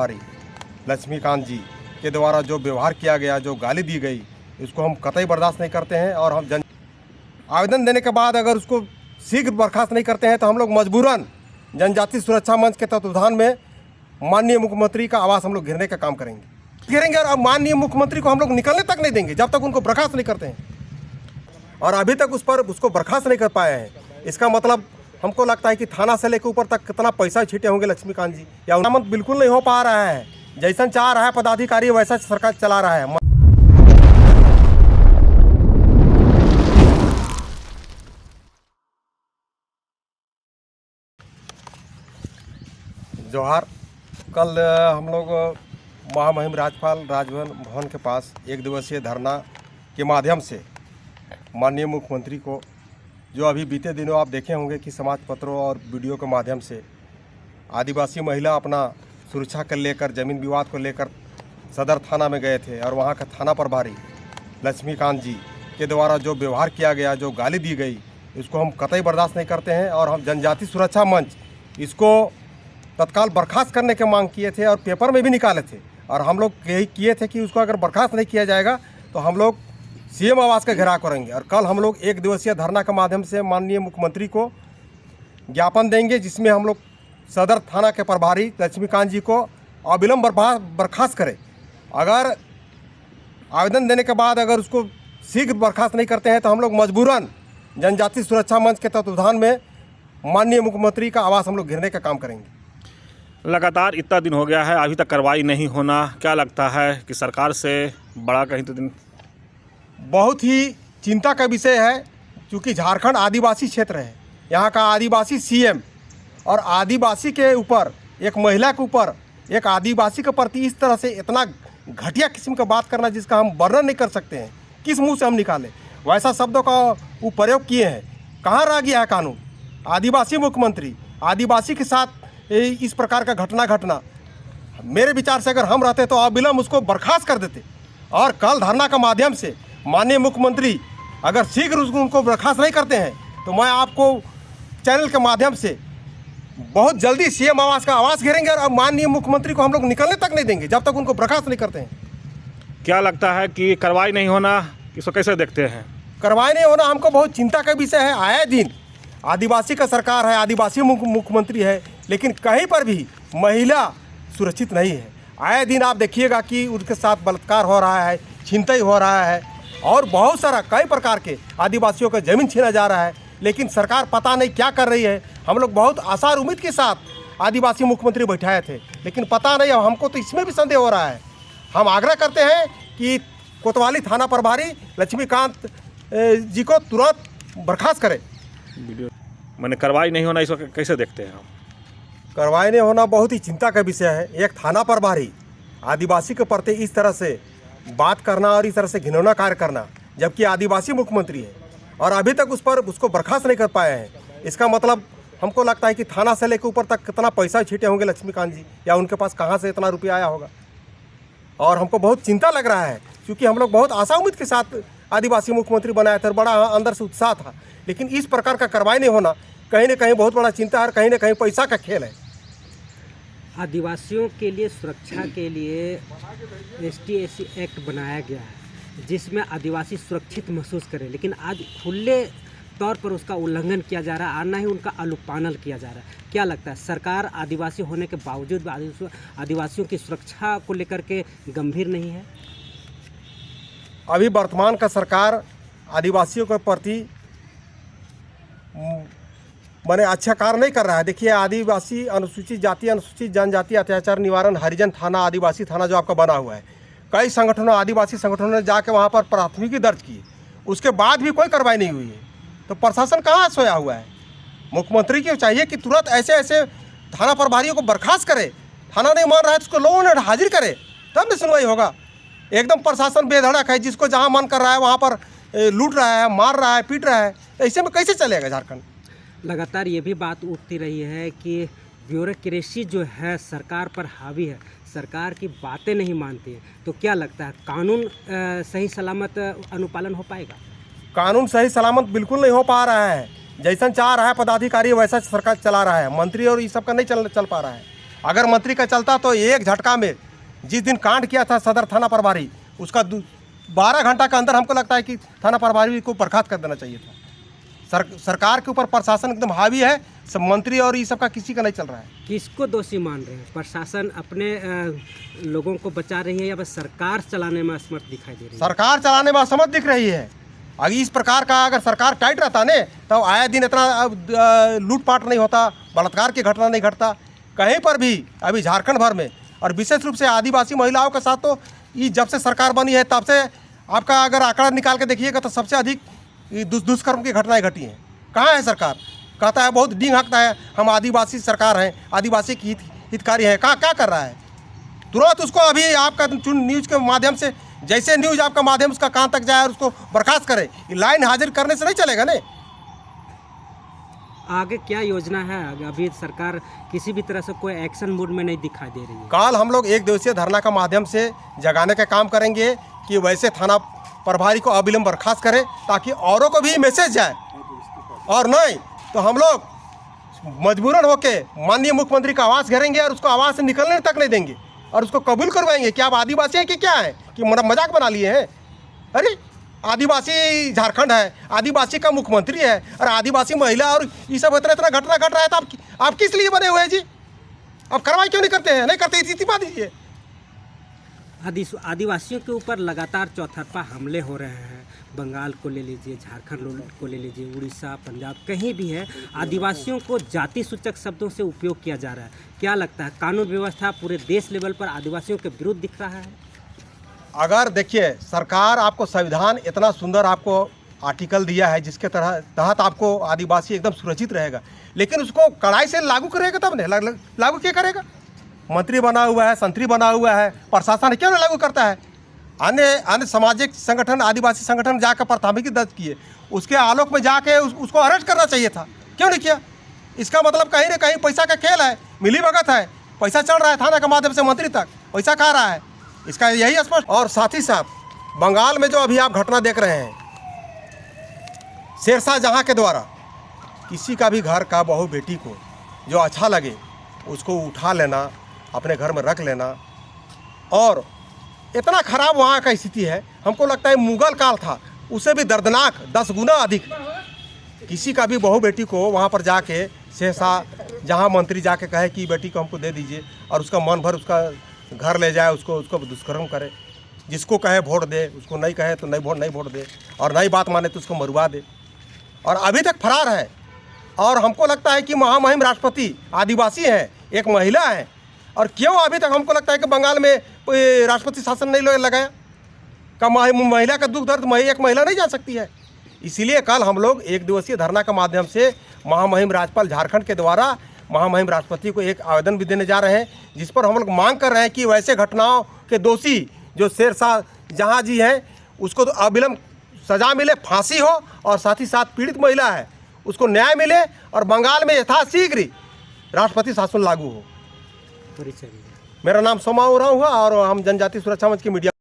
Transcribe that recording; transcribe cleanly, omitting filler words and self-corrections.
लक्ष्मीकांत जी के द्वारा जो व्यवहार किया गया, जो गाली दी गई, इसको हम कतई बर्दाश्त नहीं करते हैं। और हम आवेदन देने के बाद अगर उसको शीघ्र बर्खास्त नहीं करते हैं तो हम लोग मजबूरन जनजाति सुरक्षा मंच के तत्वाधान में माननीय मुख्यमंत्री का आवास हम लोग घेरने का काम घेरेंगे। और अब माननीय मुख्यमंत्री को हम लोग निकलने तक नहीं देंगे जब तक उनको बर्खास्त नहीं करते हैं। और अभी तक उसको बर्खास्त नहीं कर पाए हैं। इसका मतलब हमको लगता है कि थाना से लेकर ऊपर तक कितना पैसा छीटे होंगे लक्ष्मीकांत जी, या उन्नत बिल्कुल नहीं हो पा रहा है। जैसा चाह रहा है पदाधिकारी वैसा सरकार चला रहा है। जोहार। कल हम लोग महामहिम राज्यपाल राजभवन के पास एक दिवसीय धरना के माध्यम से माननीय मुख्यमंत्री को, जो अभी बीते दिनों आप देखे होंगे कि समाज पत्रों और वीडियो के माध्यम से आदिवासी महिला अपना सुरक्षा को लेकर, ज़मीन विवाद को लेकर सदर थाना में गए थे और वहाँ का थाना प्रभारी लक्ष्मीकांत जी के द्वारा जो व्यवहार किया गया, जो गाली दी गई, इसको हम कतई बर्दाश्त नहीं करते हैं। और हम जनजाति सुरक्षा मंच इसको तत्काल बर्खास्त करने की मांग किए थे और पेपर में भी निकाले थे। और हम लोग यही किए थे कि उसको अगर बर्खास्त नहीं किया जाएगा तो हम लोग सीएम आवास का घेराव करेंगे। और कल हम लोग एक दिवसीय धरना के माध्यम से माननीय मुख्यमंत्री को ज्ञापन देंगे, जिसमें हम लोग सदर थाना के प्रभारी लक्ष्मीकांत जी को अविलंब बर्खास्त करें। अगर आवेदन देने के बाद अगर उसको शीघ्र बर्खास्त नहीं करते हैं तो हम लोग मजबूरन जनजाति सुरक्षा मंच के तत्वाधान में माननीय मुख्यमंत्री का आवास हम लोग घेरने का काम करेंगे। लगातार इतना दिन हो गया है, अभी तक कार्रवाई नहीं होना, क्या लगता है कि सरकार से बड़ा कहीं तो दिन? बहुत ही चिंता का विषय है, क्योंकि झारखंड आदिवासी क्षेत्र है। यहाँ का आदिवासी सीएम और आदिवासी के ऊपर, एक महिला के ऊपर, एक आदिवासी के प्रति इस तरह से इतना घटिया किस्म का बात करना, जिसका हम वर्णन नहीं कर सकते हैं, किस मुंह से हम निकालें। वैसा शब्दों का वो प्रयोग किए हैं। कहाँ रह गया है कानून? आदिवासी मुख्यमंत्री, आदिवासी के साथ इस प्रकार का घटना मेरे विचार से अगर हम रहते तो अविलंब उसको बर्खास्त कर देते। और कल धरना के माध्यम से माननीय मुख्यमंत्री अगर शीघ्र उनको बर्खास्त नहीं करते हैं तो मैं आपको चैनल के माध्यम से बहुत जल्दी सीएम आवास का आवास घेरेंगे। और माननीय मुख्यमंत्री को हम लोग निकलने तक नहीं देंगे जब तक उनको बर्खास्त नहीं करते हैं। क्या लगता है कि कार्रवाई नहीं होना, इसको कैसे देखते हैं? कार्रवाई नहीं होना हमको बहुत चिंता का विषय है। आए दिन आदिवासी का सरकार है, आदिवासी मुख्यमंत्री है, लेकिन कहीं पर भी महिला सुरक्षित नहीं है। आए दिन आप देखिएगा कि उनके साथ बलात्कार हो रहा है, छीनताई हो रहा है और बहुत सारा कई प्रकार के आदिवासियों का ज़मीन छीना जा रहा है। लेकिन सरकार पता नहीं क्या कर रही है। हम लोग बहुत आशा और उम्मीद के साथ आदिवासी मुख्यमंत्री बैठाए थे, लेकिन पता नहीं, अब हमको तो इसमें भी संदेह हो रहा है। हम आग्रह करते हैं कि कोतवाली थाना प्रभारी लक्ष्मीकांत जी को तुरंत बर्खास्त करें। मैंने कार्रवाई नहीं होना, इसको कैसे देखते हैं हम? कार्रवाई नहीं होना बहुत ही चिंता का विषय है। एक थाना प्रभारी आदिवासी के प्रति इस तरह से बात करना और इस तरह से घिनौना कार्य करना, जबकि आदिवासी मुख्यमंत्री है और अभी तक उसको बर्खास्त नहीं कर पाए हैं। इसका मतलब हमको लगता है कि थाना से लेकर ऊपर तक कितना पैसा छीटे होंगे लक्ष्मीकांत जी, या उनके पास कहाँ से इतना रुपया आया होगा। और हमको बहुत चिंता लग रहा है, क्योंकि हम लोग बहुत आशा उम्मीद के साथ आदिवासी मुख्यमंत्री बनाए थे और बड़ा अंदर से उत्साह था। लेकिन इस प्रकार का कार्रवाई नहीं होना कहीं ना कहीं बहुत बड़ा चिंता है और कहीं ना कहीं पैसा का खेल है। आदिवासियों के लिए सुरक्षा के लिए ST/SC एक्ट बनाया गया है, जिसमें आदिवासी सुरक्षित महसूस करें, लेकिन आज खुले तौर पर उसका उल्लंघन किया जा रहा है और न ही उनका अनुपालन किया जा रहा है। क्या लगता है, सरकार आदिवासी होने के बावजूद आदिवासियों की सुरक्षा को लेकर के गंभीर नहीं है? अभी वर्तमान का सरकार आदिवासियों के प्रति मैंने अच्छा कार्य नहीं कर रहा है। देखिए, आदिवासी अनुसूचित जाति, अनुसूचित जनजाति अत्याचार निवारण हरिजन थाना, आदिवासी थाना जो आपका बना हुआ है, कई संगठनों, आदिवासी संगठनों ने जाके वहाँ पर प्राथमिकी दर्ज की, उसके बाद भी कोई कार्रवाई नहीं हुई है। तो प्रशासन कहाँ सोया हुआ है? मुख्यमंत्री को चाहिए कि तुरंत ऐसे थाना प्रभारियों को बर्खास्त करे। थाना नहीं मान रहा है तो उसको लोगों ने हाजिर करे, तब न सुनवाई होगा। एकदम प्रशासन बेधड़क है, जिसको जहाँ मन कर रहा है वहाँ पर लूट रहा है, मार रहा है, पीट रहा है। तो ऐसे में कैसे चलेगा झारखंड? लगातार ये भी बात उठती रही है कि ब्यूरोक्रेसी जो है सरकार पर हावी है, सरकार की बातें नहीं मानती है। तो क्या लगता है, कानून सही सलामत अनुपालन हो पाएगा? कानून सही सलामत बिल्कुल नहीं हो पा रहा है। जैसा चाह रहा है पदाधिकारी वैसा सरकार चला रहा है। मंत्री और ये सब का नहीं चल पा रहा है। अगर मंत्री का चलता तो एक झटका में जिस दिन कांड किया था सदर थाना प्रभारी, उसका 12 घंटा के अंदर हमको लगता है कि थाना प्रभारी को बर्खास्त कर देना चाहिए था। सरकार के ऊपर प्रशासन एकदम हावी है, सब मंत्री और ये सब का किसी का नहीं चल रहा है। किसको दोषी मान रहे हैं? प्रशासन अपने लोगों को बचा रही है या बस सरकार चलाने में असमर्थ दिखाई दे रही है? सरकार चलाने में असमर्थ दिख रही है। अगर इस प्रकार का अगर सरकार टाइट रहता ने तो आए दिन इतना लूटपाट नहीं होता, बलात्कार की घटना नहीं घटता कहीं पर भी अभी झारखंड भर में। और विशेष रूप से आदिवासी महिलाओं के साथ तो ये जब से सरकार बनी है तब से आपका अगर आंकड़ा निकाल के देखिएगा तो सबसे अधिक दुष्कर्म की घटनाएं घटी हैं। कहाँ है सरकार? कहता है बहुत डींग हाँकता है, हम आदिवासी सरकार हैं, आदिवासी की हितकारी हैं। कहाँ क्या कर रहा है? तुरंत उसको अभी आपका न्यूज़ के माध्यम से, जैसे न्यूज़ आपका माध्यम उसका कान तक जाए और उसको बर्खास्त करे। लाइन हाजिर करने से नहीं चलेगा ने। आगे क्या योजना है? अभी सरकार किसी भी तरह से कोई एक्शन मूड में नहीं दिखाई दे रही है। कल हम लोग 1 दिवसीय धरना का माध्यम से जगाने का काम करेंगे कि वैसे थाना प्रभारी को अविलंब बर्खास्त करें ताकि औरों को भी मैसेज जाए। और नहीं तो हम लोग मजबूरन होके माननीय मुख्यमंत्री का आवास घेरेंगे और उसको आवास से निकलने तक नहीं देंगे और उसको कबूल करवाएंगे कि आप आदिवासी हैं कि क्या है, कि मजाक बना लिए हैं। अरे आदिवासी झारखंड है, आदिवासी का मुख्यमंत्री है और आदिवासी महिला और ये सब इतना घटना घट रहा है तो आप किस लिए बने हुए हैं जी? आप कार्रवाई क्यों नहीं करते हैं? नहीं करते इस्तीफा दीजिए। आदिवासियों के ऊपर लगातार चौतरफा हमले हो रहे हैं। बंगाल को ले लीजिए, झारखंड को ले लीजिए, उड़ीसा, पंजाब, कहीं भी है आदिवासियों को जाति सूचक शब्दों से उपयोग किया जा रहा है। क्या लगता है कानून व्यवस्था पूरे देश लेवल पर आदिवासियों के विरुद्ध दिख रहा है? अगर देखिए सरकार आपको संविधान इतना सुंदर आपको आर्टिकल दिया है जिसके तहत आपको आदिवासी एकदम सुरक्षित रहेगा, लेकिन उसको कड़ाई से लागू करेगा तब नहीं। लागू क्या करेगा? मंत्री बना हुआ है, संतरी बना हुआ है, प्रशासन क्यों नहीं लागू करता है? अन्य सामाजिक संगठन, आदिवासी संगठन जाकर प्राथमिकी दर्ज किए, उसके आलोक में जाके उसको अरेस्ट करना चाहिए था, क्यों नहीं किया? इसका मतलब कहीं ना कहीं पैसा का खेल है, मिली भगत है, पैसा चल रहा है थाना के माध्यम से मंत्री तक पैसा खा रहा है, इसका यही स्पष्ट। और साथ ही साथ बंगाल में जो अभी आप घटना देख रहे हैं शेरशाह जहाँ के द्वारा, किसी का भी घर का बहू बेटी को जो अच्छा लगे उसको उठा लेना, अपने घर में रख लेना, और इतना खराब वहाँ का स्थिति है, हमको लगता है मुगल काल था उससे भी दर्दनाक 10 गुना अधिक। किसी का भी बहू बेटी को वहाँ पर जाके शेरशाह जहाँ मंत्री जाके कहे कि बेटी को हमको दे दीजिए और उसका मन भर उसका घर ले जाए, उसको दुष्कर्म करे, जिसको कहे वोट दे, उसको नहीं कहे तो नहीं वोट दे, और नहीं बात माने तो उसको मरवा दे, और अभी तक फरार है। और हमको लगता है कि महामहिम राष्ट्रपति आदिवासी हैं, एक महिला है, और क्यों अभी तक हमको लगता है कि बंगाल में राष्ट्रपति शासन नहीं लगाया? का महिला का दुख दर्द एक महिला नहीं जान सकती है? इसीलिए कल हम लोग 1 दिवसीय धरना के माध्यम से महामहिम राज्यपाल झारखंड के द्वारा महामहिम राष्ट्रपति को एक आवेदन भी देने जा रहे हैं, जिस पर हम लोग मांग कर रहे हैं कि वैसे घटनाओं के दोषी जो शेरशाह जहाँ जी हैं उसको तो अविलंब सजा मिले, फांसी हो, और साथ ही साथ पीड़ित महिला है उसको न्याय मिले, और बंगाल में यथाशीघ्र राष्ट्रपति शासन लागू हो। परिचय। मेरा नाम सोमा उरांव हुआ और हम जनजाति सुरक्षा मंच की मीडिया